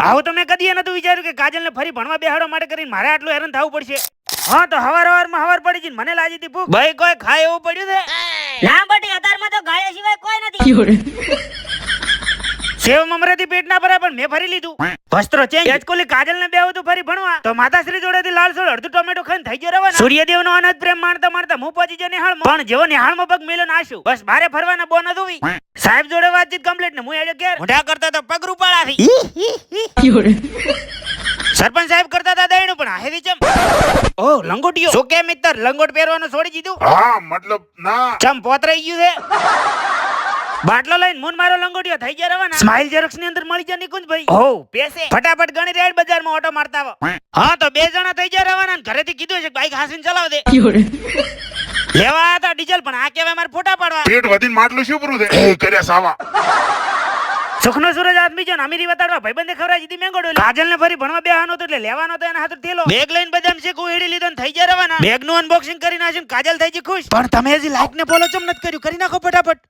આવું તો મેં કદી નતું વિચાર્યું કે કાજલ ને ફરી ભણવા બેહાડવા માટે કરીને મારે આટલું હેરાન થવું પડશે. હા તો હવાર પડી છે મને લાગી હતી ભૂખ. ભાઈ કોઈ ખાય એવું પડ્યું છે? ના બટી અત્યારમાં તો ગાળ્યા સિવાય કોઈ નથી. સેવ મમરાથી પેટ ના ભરાય પણ મેં ફરી લીધું. વસ્ત્રો ચેન્જ. આજકોલી કાજલ ને બેહું તું ફરી ભણવા તો માતાશ્રી જોડેથી લાલ સોળ અડધું ટોમેટો ખાઈને થઈ ગયો રવાના. સૂર્યદેવ નો અનાજ પ્રેમ માણતા માણતા હું પહોંચી જાય નિહાળમાં. પણ જેવો નિહાળમાં પગ મેલો નાશું બસ બારે ફરવાના બોન ધોવી. સાહેબ જોડે વાતચીત કમ્પ્લીટ ને હું એડે ઘેર મોઢા કરતા તો પગ રૂપાળા થી. સરપંચ સાહેબ કરતા હતા દઈણું પણ આહેવી ચમ. ઓ લંગોટિયો શું કે મિત્ર લંગોટ પહેરવાનું છોડી દીધું? હા મતલબ ના ચમ પોતરાઈ ગયું છે. બાટલો લઈને મૂન મારો લંગોટિયો થઈ ગયા રવાના. સ્માઇલ ઝેરોક્સ ની અંદર મળી જાય નિકુંજ ભાઈ. હો પેસે ફટાફટ ગણી રેડ બજારમાં ઓટો મારતા આવો. હા તો બે જણા થઈ ગયા રવાના ને ઘરેથી કીધું છે બાઈક હાસીને ચલાવ દે. લેવા હતા ડીઝલ પણ આ કેવાય મારે ફોટા પાડવા. પેટ વધીને માટલું શું પૂરું થાય એ કર્યા સાવા. સુખનો સૂરજ આદમી જો અમીરી વતાડવા ભાઈબંધે ખવરાઈ દીધી મેંગોડો. કાજલ ને ફરી ભણવા બેહાનો તો એટલે લેવાનો તો એના હાથ થેલો બેગ લઈને બદામ શેક ઉહેડી લીધો ને થઈ ગયા રવાના. બેગ નું અનબોક્સિંગ કરી નાખ્યું કાજલ થઈ ગઈ ખુશ. પણ તમે હજી લાઈક ને ફોલો ચમ નથી કર્યું કરી નાખો ફટાફટ.